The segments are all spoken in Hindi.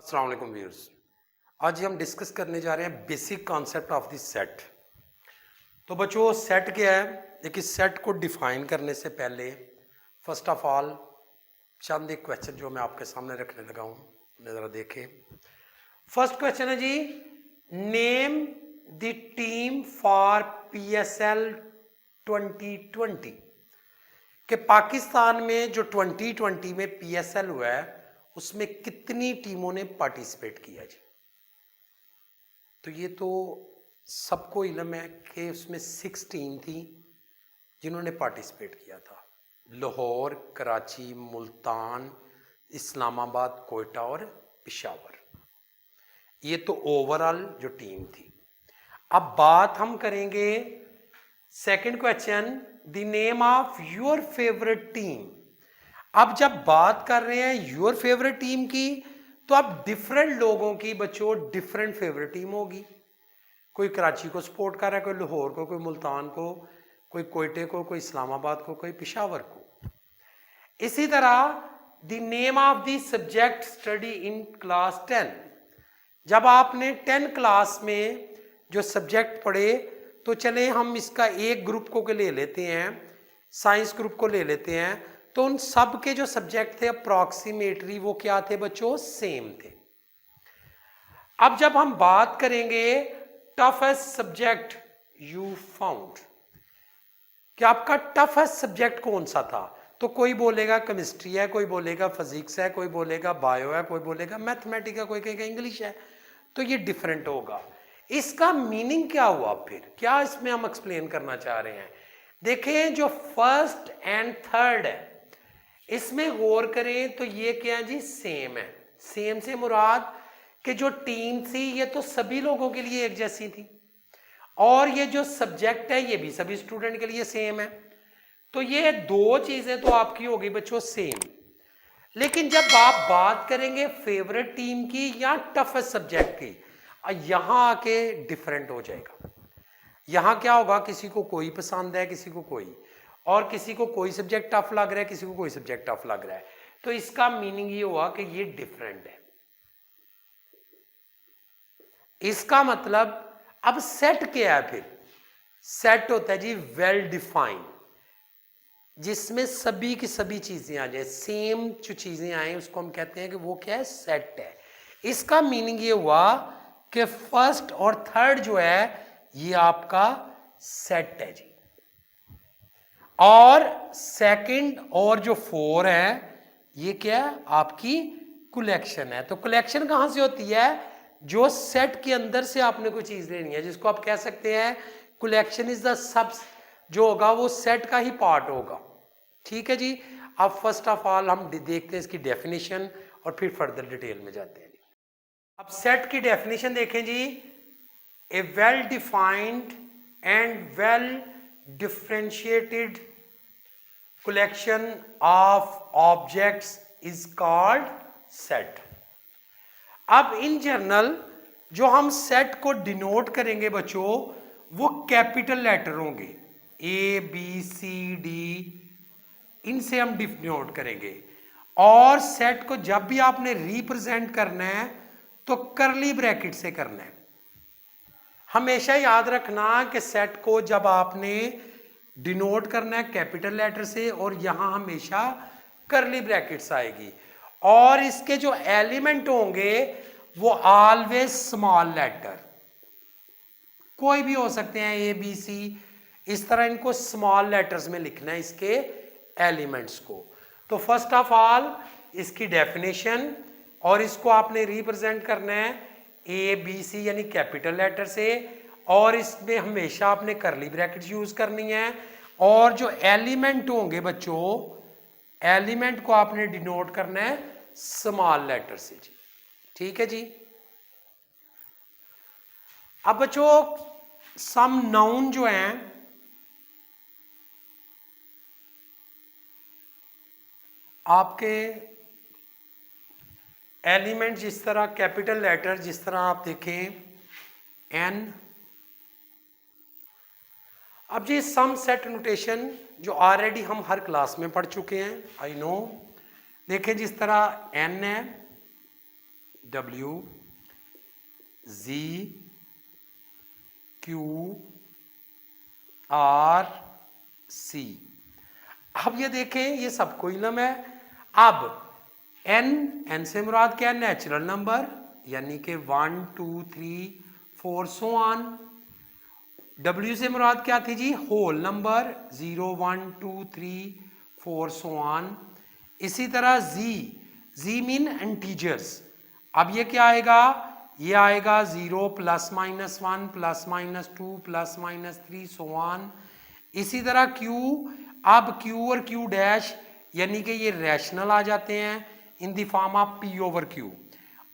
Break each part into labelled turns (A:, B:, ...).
A: अस्सलाम वालेकुम व्यूअर्स। आज हम डिस्कस करने जा रहे हैं basic concept of this set. तो बच्चों सेट क्या है? देखिए सेट को डिफाइन करने से पहले फर्स्ट ऑफ ऑल चंद एक क्वेश्चन जो मैं आपके सामने रखने लगा हूँ, ज़रा देखें। फर्स्ट क्वेश्चन है जी, name the team for PSL 2020 कि पाकिस्तान में जो 2020 में PSL हुआ है उसमें कितनी टीमों ने पार्टिसिपेट किया जी। तो ये तो सबको इल्म है कि उसमें 6 टीम थी जिन्होंने पार्टिसिपेट किया था। लाहौर, कराची, मुल्तान, इस्लामाबाद, कोयटा और पेशावर। ये तो ओवरऑल जो टीम थी। अब बात हम करेंगे second question, the name of your favourite team. अब जब बात कर रहे हैं योर फेवरेट टीम की तो अब डिफरेंट लोगों की बच्चों डिफरेंट फेवरेट टीम होगी। कोई कराची को सपोर्ट कर रहा है, कोई लाहौर को, कोई मुल्तान को, कोई कोयटे को, कोई इस्लामाबाद को, कोई पेशावर को। इसी तरह the name of the subject study in class 10। जब आपने 10 क्लास में जो सब्जेक्ट पढ़े तो चले हम इसका एक ग्रुप को ले लेते हैं, साइंस ग्रुप को ले लेते हैं। तो उन सब के जो सब्जेक्ट थे अप्रॉक्सीमेटली वो क्या थे बच्चों? सेम थे। अब जब हम बात करेंगे टफेस्ट सब्जेक्ट यू फाउंड कि आपका टफेस्ट सब्जेक्ट कौन सा था, तो कोई बोलेगा केमिस्ट्री है, कोई बोलेगा फिजिक्स है, कोई बोलेगा बायो है, कोई बोलेगा मैथमेटिक्स है, कोई कहेगा इंग्लिश है। तो ये डिफरेंट होगा। इसका मीनिंग क्या हुआ? फिर क्या इसमें हम एक्सप्लेन करना चाह रहे हैं? देखें जो फर्स्ट एंड थर्ड है इसमें गौर करें तो ये क्या जी? सेम है। सेम से मुराद कि जो टीम थी ये तो सभी लोगों के लिए एक जैसी थी और ये जो सब्जेक्ट है ये भी सभी स्टूडेंट के लिए सेम है। तो ये दो चीजें तो आपकी होगी बच्चों सेम। लेकिन जब आप बात करेंगे फेवरेट टीम की या टफेस्ट सब्जेक्ट की, यहां आके डिफरेंट हो जाएगा। यहां क्या होगा? किसी को कोई पसंद है, किसी को कोई, और किसी को कोई सब्जेक्ट टफ लग रहा है, किसी को कोई सब्जेक्ट टफ लग रहा है। तो इसका मीनिंग ये हुआ कि ये डिफरेंट है। इसका मतलब अब सेट क्या है? फिर सेट होता है जी वेल डिफाइंड, जिसमें सभी की सभी चीजें आ जाए, सेम जो चीजें आए उसको हम कहते हैं कि वो क्या है? सेट है। इसका मीनिंग ये हुआ कि फर्स्ट और थर्ड जो है ये आपका सेट है जी, और सेकंड और जो 4 है ये क्या है? आपकी कलेक्शन है। तो कलेक्शन कहां से होती है? जो सेट के अंदर से आपने कोई चीज लेनी है, जिसको आप कह सकते हैं कलेक्शन इज द सब, जो होगा वो सेट का ही पार्ट होगा। ठीक है जी। अब फर्स्ट ऑफ ऑल हम देखते हैं इसकी डेफिनेशन और फिर फर्दर डिटेल में जाते हैं। अब सेट की डेफिनेशन देखें जी, a well defined and well differentiated collection of objects is called set। अब इन जनरल जो हम सेट को डिनोट करेंगे बच्चों वो कैपिटल लेटर होंगे, ABCD, इनसे हम डिनोट करेंगे। और सेट को जब भी आपने रिप्रेजेंट करना है तो करली ब्रैकेट से करना है। हमेशा याद रखना कि सेट को जब आपने डिनोट करना है कैपिटल लेटर से, और यहां हमेशा करली ब्रैकेट्स आएगी, और इसके जो एलिमेंट होंगे वो ऑलवेज स्मॉल लेटर, कोई भी हो सकते हैं ABC, इस तरह इनको स्मॉल लेटर्स में लिखना है इसके एलिमेंट्स को। तो फर्स्ट ऑफ ऑल इसकी डेफिनेशन, और इसको आपने रिप्रेजेंट करना है ABC यानी कैपिटल लेटर से, और इसमें हमेशा आपने करली ब्रैकेट्स यूज करनी है, और जो एलिमेंट होंगे बच्चों एलिमेंट को आपने डिनोट करना है स्मॉल लेटर से जी। ठीक है जी। अब बच्चों सम नाउन जो हैं आपके एलिमेंट, जिस तरह कैपिटल लेटर, जिस तरह आप देखें N। अब जी सम सेट नोटेशन जो ऑलरेडी हम हर क्लास में पढ़ चुके हैं, आई नो। देखें जिस तरह N है, W Z Q R C। अब ये देखें ये सबको इलम है। अब n से मुराद क्या है? नेचुरल नंबर, यानी कि 1 2 3 4 सो ऑन। W से मुराद क्या थी जी? Whole number, 0 1 2 3 4 so on. इसी तरह Z मीन इंटीजर्स। अब ये क्या आएगा? ये आएगा 0 plus minus 1 plus minus 2 plus minus 3 so on. इसी तरह Q, अब Q और Q डैश यानी कि ये रैशनल आ जाते हैं in the form of P over Q।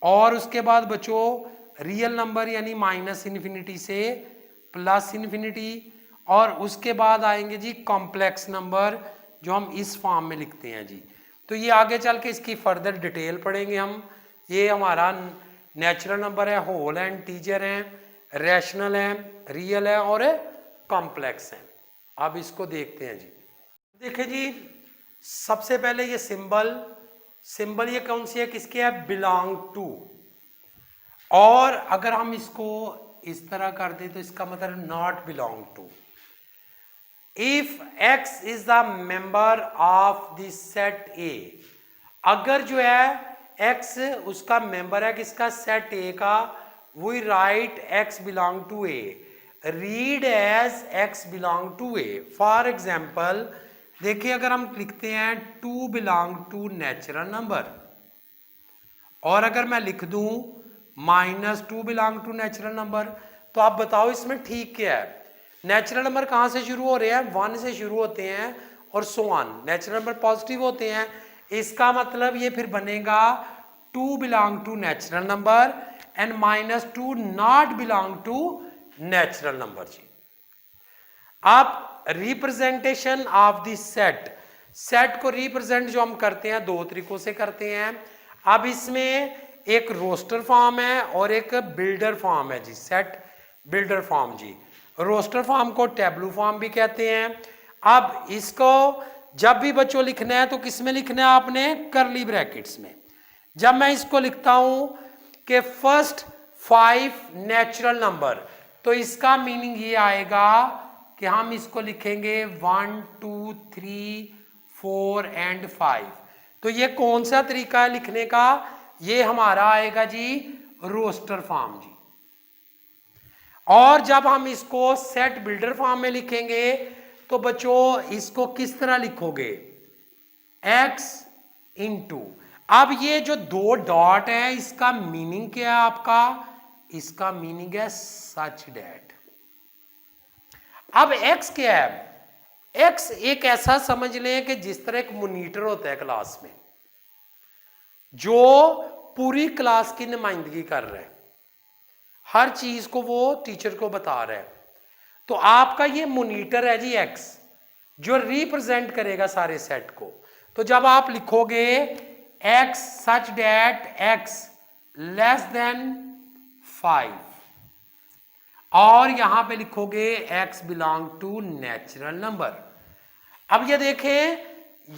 A: और उसके बाद बच्चों रियल नंबर यानी माइनस इन्फिनिटी से प्लस इन्फिनिटी, और उसके बाद आएंगे जी कॉम्प्लेक्स नंबर जो हम इस फॉर्म में लिखते हैं जी। तो ये आगे चल के इसकी फर्दर डिटेल पढ़ेंगे हम। ये हमारा नेचुरल नंबर है, होल है, इंटीजर है, रैशनल है, रियल है और कॉम्प्लेक्स है। अब इसको देखते हैं जी। देखिए जी, सबसे पहले ये सिंबल ये कौन सी है? किसके है? Belong to. और अगर हम इसको इस तरह कर दें तो इसका मतलब not belong to. If x is the member of the set A, अगर जो है x उसका मेंबर है किसका? सेट ए का, we write x belong to A, read as x belong to A. For example देखिए, अगर हम लिखते हैं 2 बिलोंग टू नेचुरल नंबर, और अगर मैं लिख दूं -2 बिलोंग टू नेचुरल नंबर, तो आप बताओ इसमें ठीक क्या है? नेचुरल नंबर कहाँ से शुरू हो रहे हैं? 1 से शुरू होते हैं और so on. Natural number positive होते हैं, इसका मतलब ये फिर बनेगा 2 belong to natural number and -2 not belong to natural number जी। अब रिप्रेजेंटेशन ऑफ द सेट को रिप्रेजेंट जो हम करते हैं दो तरीकों से करते हैं। अब इसमें एक रोस्टर फॉर्म है और एक बिल्डर फॉर्म है जी, सेट बिल्डर फॉर्म जी। रोस्टर फॉर्म को टेबलू फॉर्म भी कहते हैं। अब इसको जब भी बच्चों लिखना है तो किस में लिखना है आपने? करली ब्रैकेट्स में। जब मैं इसको लिखता हूं कि फर्स्ट 5 नेचुरल नंबर, तो इसका मीनिंग ये आएगा कि हम इसको लिखेंगे 1 2 3 4 एंड 5। तो ये कौन सा तरीका है लिखने का? ये हमारा आएगा जी रोस्टर फॉर्म जी। और जब हम इसको सेट बिल्डर फॉर्म में लिखेंगे तो बच्चों इसको किस तरह लिखोगे? x इंटू, अब ये जो 2 डॉट है इसका मीनिंग क्या है आपका? इसका मीनिंग है सच डैट। अब x क्या है? x एक ऐसा समझ लें कि जिस तरह एक मॉनिटर होता है क्लास में, जो पूरी क्लास की नुमाइंदगी कर रहा है, हर चीज को वो टीचर को बता रहा है। तो आपका ये मॉनिटर है जी x, जो रिप्रेजेंट करेगा सारे सेट को। तो जब आप लिखोगे x such that x less than 5, और यहां पे लिखोगे x belong to natural number. अब ये देखें,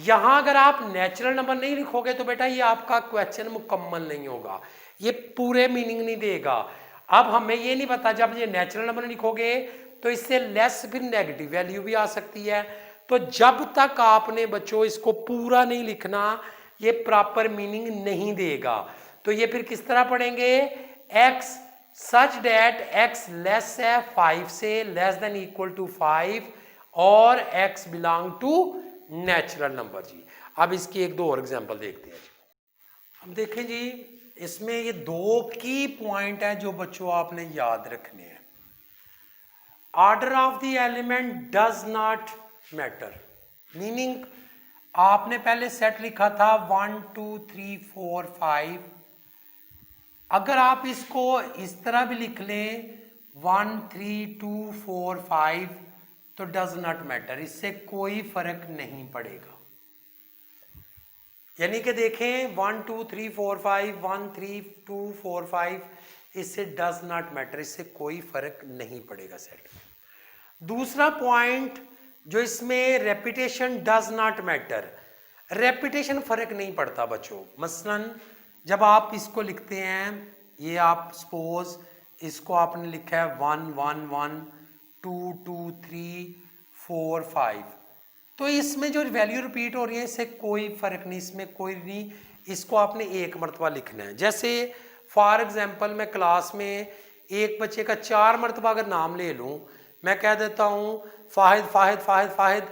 A: यहां अगर आप नेचुरल नंबर नहीं लिखोगे तो बेटा ये आपका क्वेश्चन मुकम्मल नहीं होगा, ये पूरे मीनिंग नहीं देगा। अब हमें ये नहीं पता, जब ये नेचुरल नंबर लिखोगे तो इससे लेस फिर नेगेटिव वैल्यू भी आ सकती है। तो जब तक आपने बच्चों इसको पूरा नहीं लिखना, ये प्रॉपर मीनिंग नहीं देगा। तो ये फिर किस तरह पढ़ेंगे? x such that x less है 5 से, लेस देन इक्वल टू 5, और x belong to natural number जी। अब इसकी एक दो और एग्जांपल देखते हैं। अब देखें जी, इसमें ये 2 की पॉइंट है जो बच्चों आपने याद रखने हैं। Order of the element does not matter, meaning आपने पहले सेट लिखा था 1 2 3 4 5, अगर आप इसको इस तरह भी लिख लें 1 3 2 4 5, तो डज नॉट मैटर, इससे कोई फर्क नहीं पड़ेगा। यानी कि देखें 1 2 3 4 5 1 3 2 4 5, इससे डज नॉट मैटर, इससे कोई फर्क नहीं पड़ेगा सेट में। दूसरा पॉइंट जो इसमें repetition does not matter, repetition फर्क नहीं पड़ता बच्चों। मसलन जब आप इसको लिखते हैं, ये आप सपोज इसको आपने लिखा है 1 1 1 2 2 3 4 5, तो इसमें जो वैल्यू रिपीट हो रही है इससे कोई फर्क नहीं, इसमें कोई नहीं, इसको आपने एक मरतबा लिखना है। जैसे फॉर एग्जांपल मैं क्लास में एक बच्चे का 4 मरतबा अगर नाम ले लूँ, मैं कह देता हूँ फाहिद फाहिद फाहिद फाहिद,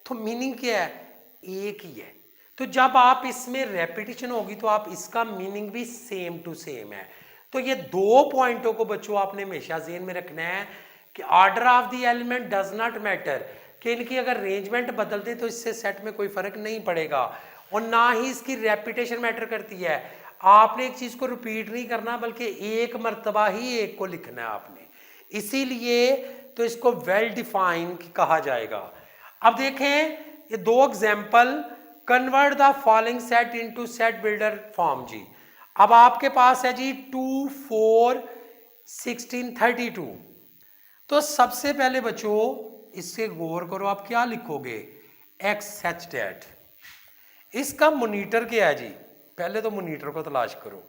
A: तो मीनिंग क्या है? एक ही है। तो जब आप इसमें रेपिटेशन होगी तो आप इसका मीनिंग भी सेम टू सेम है। तो ये 2 पॉइंटों को बच्चों आपने हमेशा ज़हन में रखना है कि order of the element does not matter, कि इनकी अगर अरेंजमेंट बदलते तो इससे सेट में कोई फर्क नहीं पड़ेगा, और ना ही इसकी रेपिटेशन मैटर करती है। आपने एक चीज को रिपीट नहीं करना बल्कि एक मर्तबा ही एक को लिखना है आपने, इसीलिए तो इसको वेल डिफाइन कहा जाएगा। अब देखें ये 2 example, convert the following set into set builder form जी। अब आपके पास है जी 2 4 16 32, तो सबसे पहले बच्चों इससे गौर करो, आप क्या लिखोगे? X such that. इसका मोनीटर क्या है जी? पहले तो मोनीटर को तलाश करो।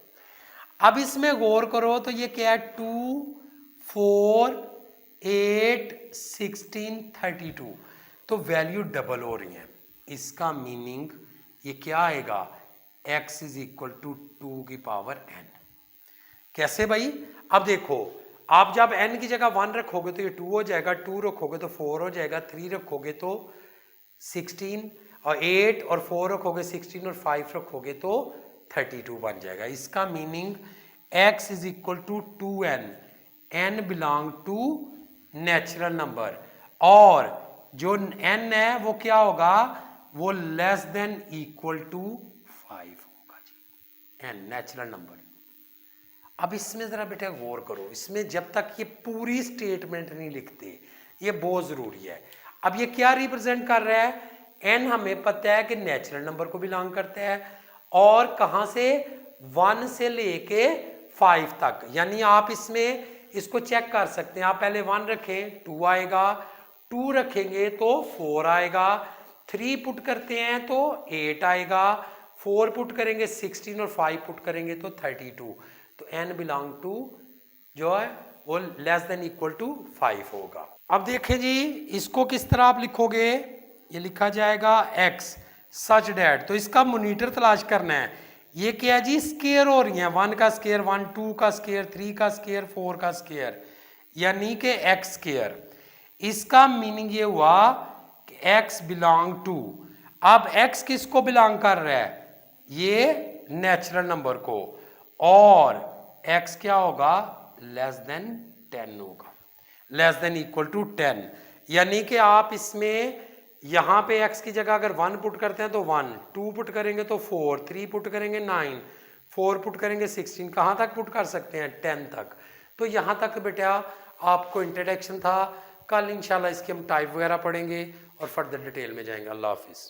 A: अब इसमें गौर करो तो ये क्या है? 2 4 8 16 32, तो वैल्यू डबल हो रही है। इसका मीनिंग ये क्या आएगा? x इज इक्वल टू 2 की पावर n। कैसे भाई? अब देखो, आप जब n की जगह 1 रखोगे तो ये 2 हो जाएगा, 2 रखोगे तो 4 हो जाएगा, 3 रखोगे तो 16, और 8 और 4 रखोगे 16, और 5 रखोगे तो 32 बन जाएगा। इसका meaning x is equal to 2n, n belong to natural number, और जो n है वो क्या होगा? वो लेस देन इक्वल टू 5 होगा जी, n नेचुरल नंबर। अब इसमें जरा बेटा गौर करो, इसमें जब तक ये पूरी स्टेटमेंट नहीं लिखते, ये बहुत जरूरी है। अब ये क्या रिप्रेजेंट कर रहा है? n हमें पता है कि नेचुरल नंबर को बिलोंग करता है, और कहां से? 1 से लेके 5 तक। यानी आप इसमें इसको चेक कर सकते हैं, आप पहले 1 रखें 2 आएगा, 2 रखेंगे तो 4 आएगा, 3 पुट करते हैं तो 8 आएगा, 4 पुट करेंगे 16, और 5 पुट करेंगे तो 32। तो n बिलोंग टू जो है वो लेस देन इक्वल टू 5 होगा। अब देखें जी, इसको किस तरह आप लिखोगे? ये लिखा जाएगा x सच डैट, तो इसका मोनीटर तलाश करना है। ये क्या है जी? स्केयर हो रही है, 1 का स्केयर 1, 2 का स्केयर 3 का स्केयर 4 का स्केयर, यानी कि x स्केयर। इसका मीनिंग ये हुआ कि x बिलोंग टू, अब x किसको बिलोंग कर रहा है? ये नेचुरल नंबर को, और x क्या होगा? लेस देन 10 होगा, लेस देन इक्वल टू 10। यानी कि आप इसमें यहां पे x की जगह अगर 1 पुट करते हैं तो 1, 2 पुट करेंगे तो 4, 3 पुट करेंगे 9, 4 पुट करेंगे 16, कहां तक पुट कर सकते हैं? 10 तक। तो यहां तक बेटा आपको इंट्रोडक्शन था। कल इंशाल्लाह इसके हम टाइप वगैरह पढ़ेंगे और फर्दर डिटेल में जाएंगे। अल्लाह हाफिज़।